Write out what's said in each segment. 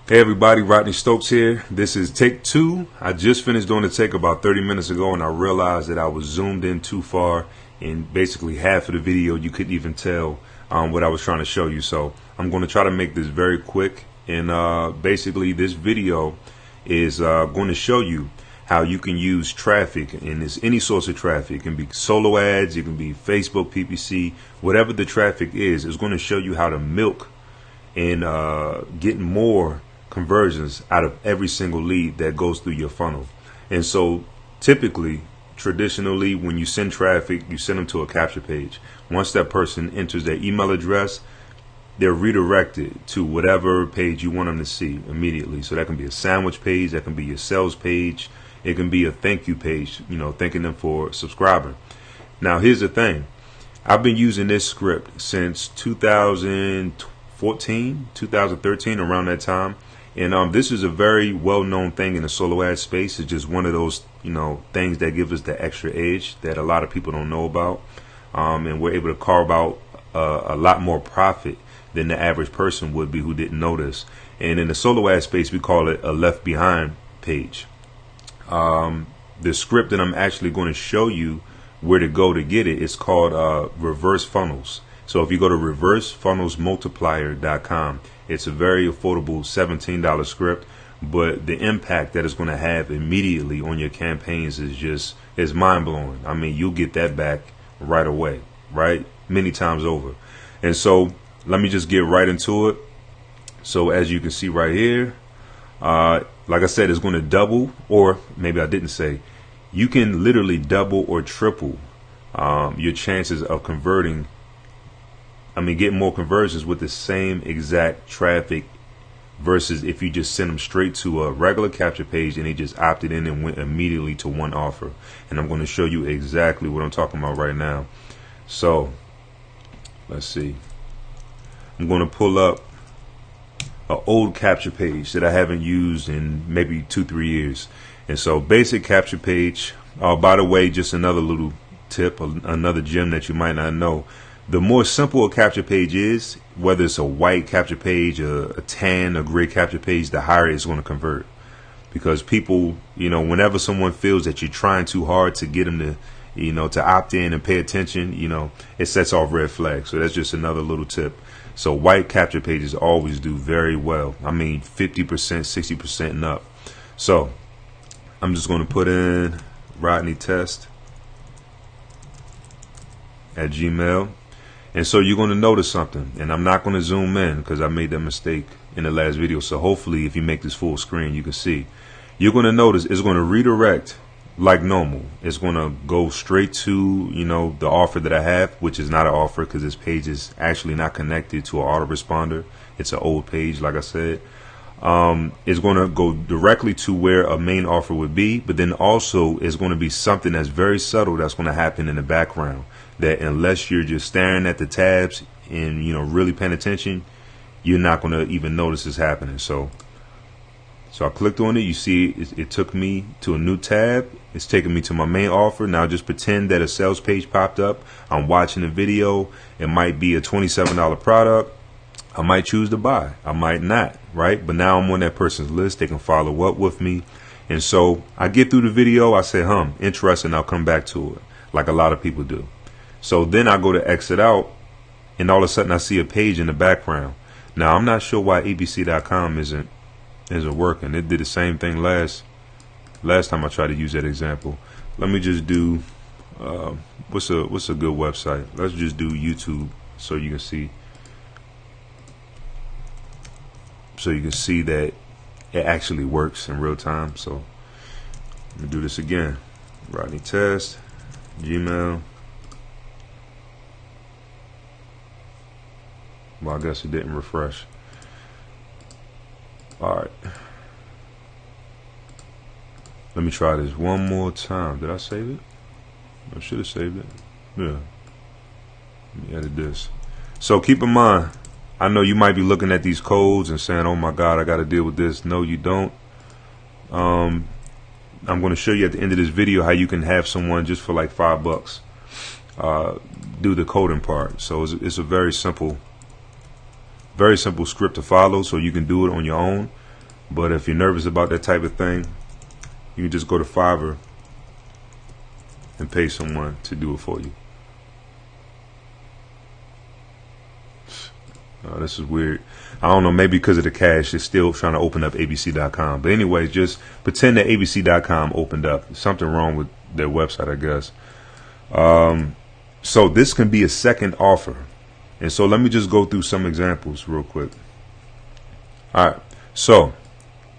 Hey everybody, Rodney Stokes here. This is take 2. I just finished doing the take about 30 minutes ago and I realized that I was zoomed in too far, and basically half of the video you couldn't even tell what I was trying to show you. So I'm going to try to make this very quick, and basically this video is going to show you how you can use traffic, and it's any source of traffic. It can be solo ads, it can be Facebook, PPC, whatever the traffic is. It's going to show you how to milk and get more conversions out of every single lead that goes through your funnel. And so typically, traditionally, when you send traffic, you send them to a capture page. Once that person enters their email address, they're redirected to whatever page you want them to see immediately. So that can be a sandwich page, that can be your sales page, it can be a thank you page, thanking them for subscribing. Now here's the thing, I've been using this script since 2014, 2013, around that time. And this is a very well-known thing in the solo ad space. It's just one of those, things that give us the extra edge that a lot of people don't know about. And we're able to carve out a lot more profit than the average person would be who didn't know this. And in the solo ad space, we call it a left behind page. The script that I'm actually going to show you where to go to get it is called reverse funnels. So if you go to reversefunnelsmultiplier.com, it's a very affordable $17 script, but the impact that it's going to have immediately on your campaigns is mind-blowing. I mean, you'll get that back right away, right? Many times over. And so let me just get right into it. So as you can see right here, like I said, it's going to double, or maybe I didn't say, you can literally double or triple your chances of converting. Get more conversions with the same exact traffic versus if you just send them straight to a regular capture page and they just opted in and went immediately to one offer. And I'm going to show you exactly what I'm talking about right now. So let's see. I'm going to pull up an old capture page that I haven't used in maybe 2-3 years. And so basic capture page. By the way, just another little tip, another gem that you might not know. The more simple a capture page is, whether it's a white capture page, a tan, a gray capture page, the higher it's going to convert. Because people, whenever someone feels that you're trying too hard to get them to, to opt in and pay attention, it sets off red flags. So that's just another little tip. So white capture pages always do very well. 50%, 60% and up. So I'm just going to put in Rodney test at Gmail. And so you're going to notice something, and I'm not going to zoom in because I made that mistake in the last video. So hopefully if you make this full screen, you can see. You're going to notice it's going to redirect like normal. It's going to go straight to, the offer that I have, which is not an offer because this page is actually not connected to an autoresponder. It's an old page, like I said. It's going to go directly to where a main offer would be, but then also it's going to be something that's very subtle that's going to happen in the background, that unless you're just staring at the tabs and really paying attention, you're not going to even notice it's happening. So I clicked on it. You see it took me to a new tab. It's taking me to my main offer. Now just pretend that a sales page popped up. I'm watching the video. It might be a $27 product. I might choose to buy, I might not, right? But now I'm on that person's list. They can follow up with me. And so I get through the video, I say, interesting, I'll come back to it, like a lot of people do. So then I go to exit out, and all of a sudden I see a page in the background. Now I'm not sure why abc.com isn't working. It did the same thing last time I tried to use that example. Let me just do what's a good website? Let's just do YouTube so you can see. So you can see that it actually works in real time. So let me do this again. Rodney test, Gmail. Well, I guess it didn't refresh. All right. Let me try this one more time. Did I save it? I should have saved it. Yeah. Let me edit this. So keep in mind, I know you might be looking at these codes and saying, oh my God, I got to deal with this. No, you don't. I'm going to show you at the end of this video how you can have someone just for like $5 do the coding part. So it's a very simple script to follow, so you can do it on your own. But if you're nervous about that type of thing, you can just go to Fiverr and pay someone to do it for you. Oh, this is weird. I don't know, maybe because of the cache, it's still trying to open up abc.com. But anyway, just pretend that abc.com opened up. There's something wrong with their website, I guess. So this can be a second offer. And so let me just go through some examples real quick. All right. So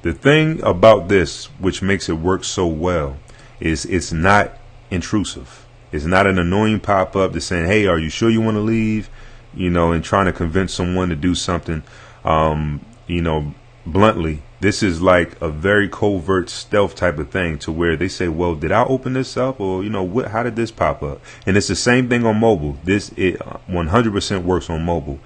the thing about this, which makes it work so well, is it's not intrusive. It's not an annoying pop-up that's saying, hey, are you sure you want to leave? You know, and trying to convince someone to do something, you know, bluntly. This is like a very covert stealth type of thing to where they say, well, did I open this up? Or, you know, how did this pop up? And it's the same thing on mobile. It 100% works on mobile.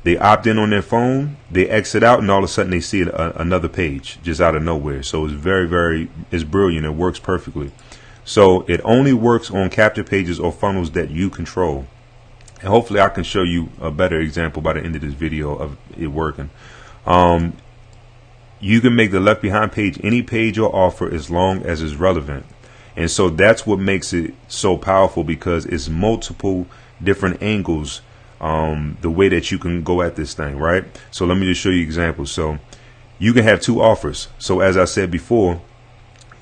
They opt in on their phone, they exit out, and all of a sudden they see another page just out of nowhere. So it's it's brilliant. It works perfectly. So it only works on capture pages or funnels that you control. And hopefully I can show you a better example by the end of this video of it working. You can make the Left Behind page any page or offer as long as it's relevant. And so that's what makes it so powerful, because it's multiple different angles, the way that you can go at this thing, right? So let me just show you examples. So you can have two offers. So as I said before,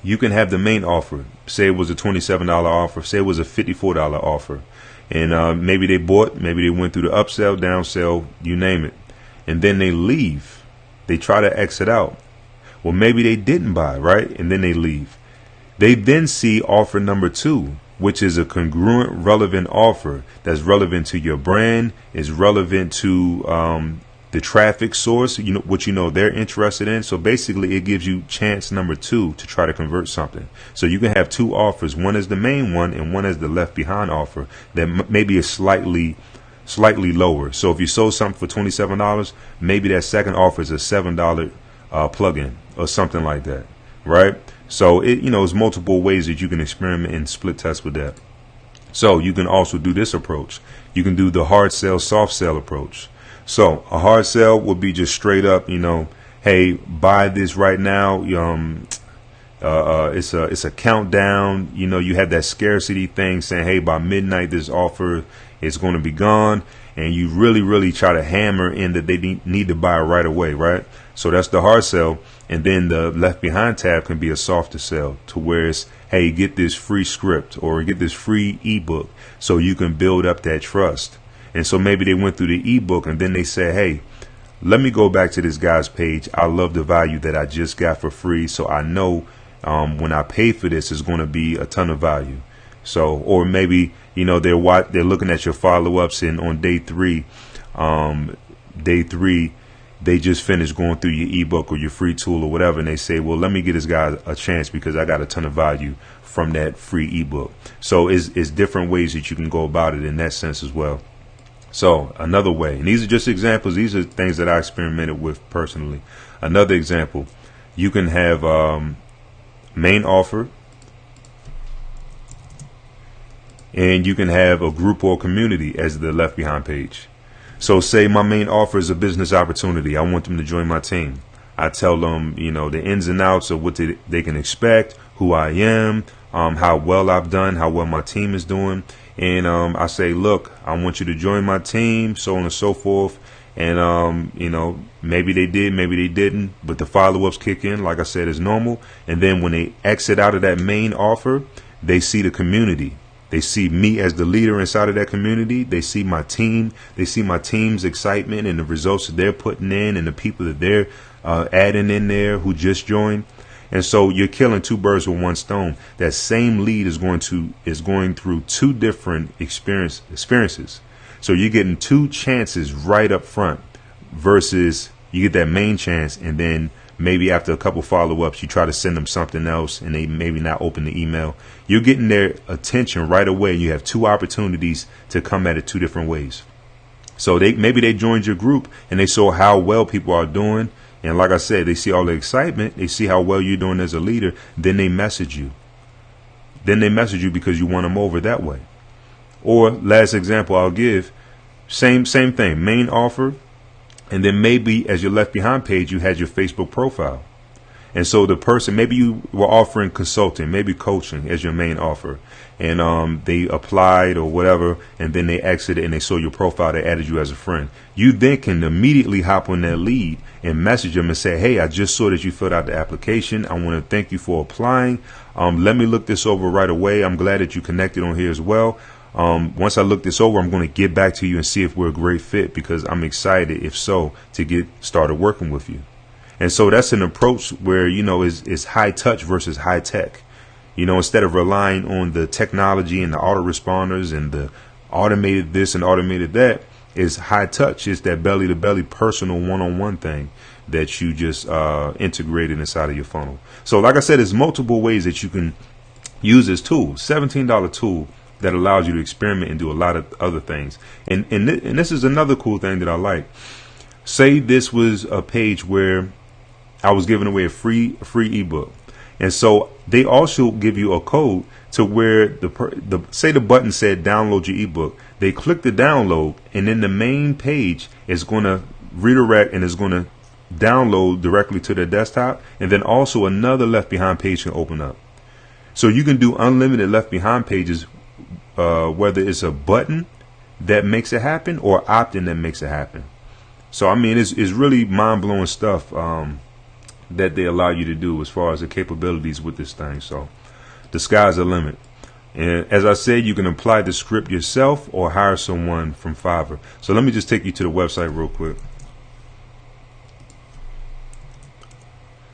you can have the main offer. Say it was a $27 offer. Say it was a $54 offer. And maybe they bought, maybe they went through the upsell, downsell, you name it. And then they leave. They try to exit out. Well, maybe they didn't buy, right? And then they leave. They then see offer number 2, which is a congruent, relevant offer that's relevant to your brand, is relevant to the traffic source, you know, what you know they're interested in. So basically, it gives you chance number 2 to try to convert something. So you can have two offers. One is the main one, and one is the Left Behind offer that maybe is slightly lower. So if you sold something for $27, maybe that second offer is a $7 plugin or something like that, right? So it, you know, there's multiple ways that you can experiment and split test with that. So you can also do this approach. You can do the hard sell, soft sell approach. So a hard sell would be just straight up, you know, hey, buy this right now. It's a countdown. You know, you have that scarcity thing saying, hey, by midnight this offer is going to be gone, and you really try to hammer in that they need to buy right away, right? So that's the hard sell. And then the Left Behind tab can be a softer sell, to where it's, hey, get this free script or get this free ebook so you can build up that trust. And so maybe they went through the ebook and then they said, hey, let me go back to this guy's page. I love the value that I just got for free, so I know when I pay for this, it's going to be a ton of value. So, or maybe, you know, they're looking at your follow-ups, and on day three, they just finished going through your ebook or your free tool or whatever, and they say, well, let me give this guy a chance because I got a ton of value from that free ebook. So it's different ways that you can go about it in that sense as well. So another way, and these are just examples, these are things that I experimented with personally. Another example, you can have main offer, and you can have a group or community as the Left Behind page. So say my main offer is a business opportunity. I want them to join my team. I tell them, you know, the ins and outs of what they can expect, who I am, how well I've done, how well my team is doing. And I say, look, I want you to join my team, so on and so forth. And, you know, maybe they did, maybe they didn't, but the follow-ups kick in, like I said, is normal. And then when they exit out of that main offer, they see the community. They see me as the leader inside of that community. They see my team. They see my team's excitement and the results that they're putting in and the people that they're adding in there who just joined. And so you're killing two birds with one stone. That same lead is going through two different experiences. So you're getting two chances right up front versus you get that main chance, and then maybe after a couple follow-ups, you try to send them something else and they maybe not open the email. You're getting their attention right away. You have two opportunities to come at it two different ways. So maybe they joined your group and they saw how well people are doing. And like I said, they see all the excitement. They see how well you're doing as a leader. Then they message you. Because you won them over that way. Or last example I'll give, same thing, main offer. And then maybe as your Left Behind page, you had your Facebook profile. And so the person, maybe you were offering consulting, maybe coaching as your main offer, and they applied or whatever, and then they exited and they saw your profile, they added you as a friend. You then can immediately hop on that lead and message them and say, hey, I just saw that you filled out the application. I want to thank you for applying. Let me look this over right away. I'm glad that you connected on here as well. Once I look this over, I'm going to get back to you and see if we're a great fit, because I'm excited, if so, to get started working with you. And so that's an approach where, is high touch versus high tech. Instead of relying on the technology and the autoresponders and the automated this and automated that, is high touch. It's that belly to belly personal one-on-one thing that you just integrated inside of your funnel. So like I said, there's multiple ways that you can use this tool. $17 tool that allows you to experiment and do a lot of other things. And this is another cool thing that I like. Say this was a page where I was giving away a free ebook, and so they also give you a code to where say the button said download your ebook. They click the download, and then the main page is going to redirect and is going to download directly to their desktop, and then also another Left Behind page can open up. So you can do unlimited Left Behind pages, whether it's a button that makes it happen or opt-in that makes it happen. So I mean, it's really mind-blowing stuff that they allow you to do as far as the capabilities with this thing. So the sky's the limit. And as I said, you can apply the script yourself or hire someone from Fiverr. So let me just take you to the website real quick.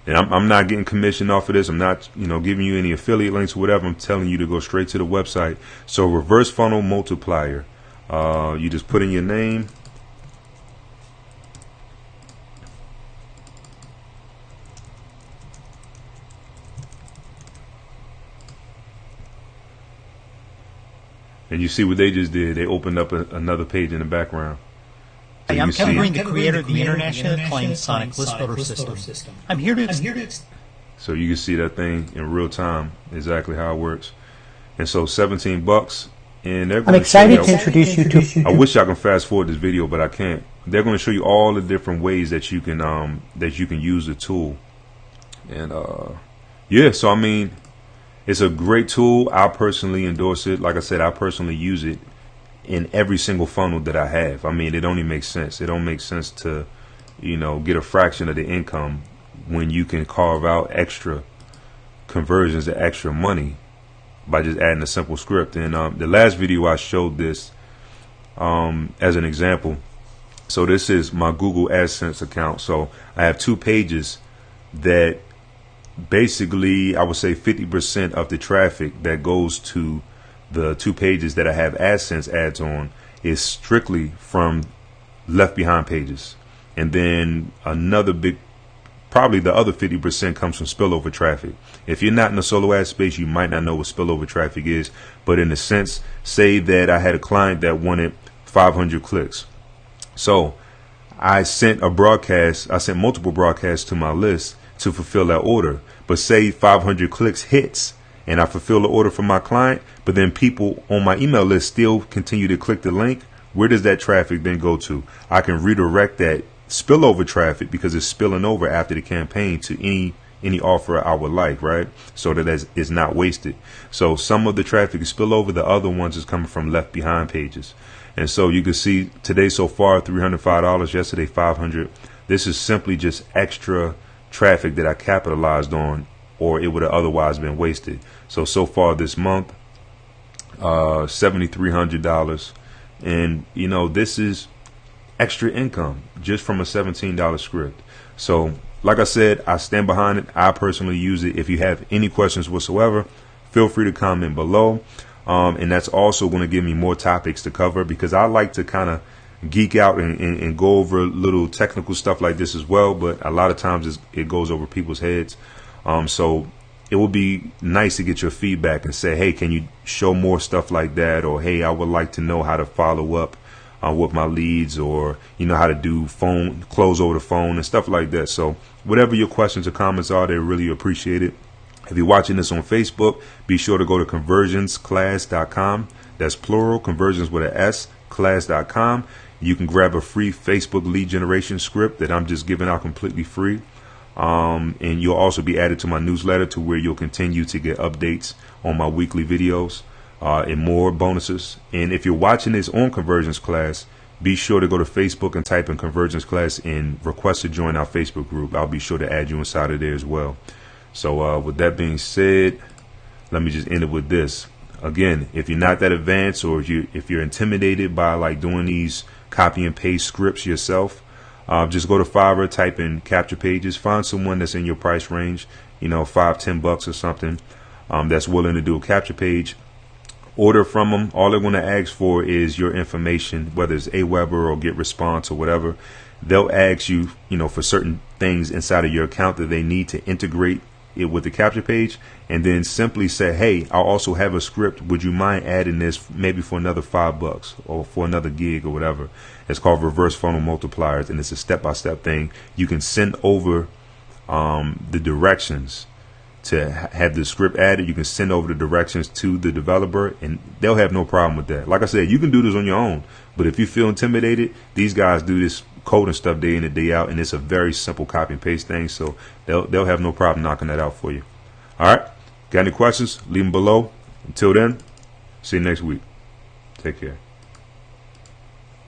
And I'm not getting commission off of this. I'm not, giving you any affiliate links or whatever. I'm telling you to go straight to the website. So reverse funnel multiplier. You just put in your name. And you see what they just did. They opened up another page in the background. So I'm Kevin Green, the creator of the internationally acclaimed Sonic List Builder system. I'm here to... So you can see that thing in real time, exactly how it works. And so $17, and they're going I'm excited to introduce you to... I wish I can fast forward this video, but I can't. They're going to show you all the different ways that you can use the tool. And yeah, so I mean, it's a great tool. I personally endorse it. Like I said, I personally use it in every single funnel that I have. I mean, it only makes sense. It don't make sense to, get a fraction of the income when you can carve out extra conversions and extra money by just adding a simple script. And the last video I showed this as an example. So this is my Google AdSense account. So I have two pages that basically, I would say 50% of the traffic that goes to the two pages that I have AdSense ads on is strictly from Left Behind pages. And then another big, probably the other 50% comes from spillover traffic. If you're not in the solo ad space, you might not know what spillover traffic is. But in a sense, say that I had a client that wanted 500 clicks. So I sent multiple broadcasts to my list to fulfill that order. But say 500 clicks hits and I fulfill the order for my client, but then people on my email list still continue to click the link. Where does that traffic then go to? I can redirect that spillover traffic, because it's spilling over after the campaign, to any offer I would like, right? So that it's not wasted. So some of the traffic is spillover, the other ones is coming from Left Behind pages. And so you can see today so far $305, yesterday $500. This is simply just extra traffic that I capitalized on, or it would have otherwise been wasted. So far this month, $7,300, and this is extra income just from a $17 script. So like I said, I stand behind it. I personally use it. If you have any questions whatsoever, feel free to comment below. And that's also going to give me more topics to cover, because I like to kind of geek out and go over little technical stuff like this as well, but a lot of times it goes over people's heads. So it would be nice to get your feedback and say, hey, can you show more stuff like that? Or, hey, I would like to know how to follow up with my leads, or how to do close over the phone and stuff like that. So whatever your questions or comments are, they really appreciate it. If you're watching this on Facebook, be sure to go to conversionsclass.com. That's plural, conversions with an S, class.com. You can grab a free Facebook lead generation script that I'm just giving out completely free. And you'll also be added to my newsletter, to where you'll continue to get updates on my weekly videos and more bonuses. And if you're watching this on Conversions Class, be sure to go to Facebook and type in Conversions Class and request to join our Facebook group. I'll be sure to add you inside of there as well. So with that being said, let me just end it with this. Again, if you're not that advanced, or if you're intimidated by like doing these copy and paste scripts yourself, just go to Fiverr, type in capture pages, find someone that's in your price range, $5-10 or something, that's willing to do a capture page. Order from them. All they're going to ask for is your information, whether it's Aweber or GetResponse or whatever. They'll ask you, for certain things inside of your account that they need to integrate it with the capture page, and then simply say, hey, I also have a script. Would you mind adding this maybe for another $5 or for another gig or whatever? It's called reverse funnel multipliers, and it's a step-by-step thing. You can send over the directions to have the script added. You can send over the directions to the developer, and they'll have no problem with that. Like I said, you can do this on your own, but if you feel intimidated, these guys do this coding stuff day in and day out, and it's a very simple copy and paste thing, so they'll have no problem knocking that out for you. All right, got any questions? Leave them below. Until then, see you next week. Take care.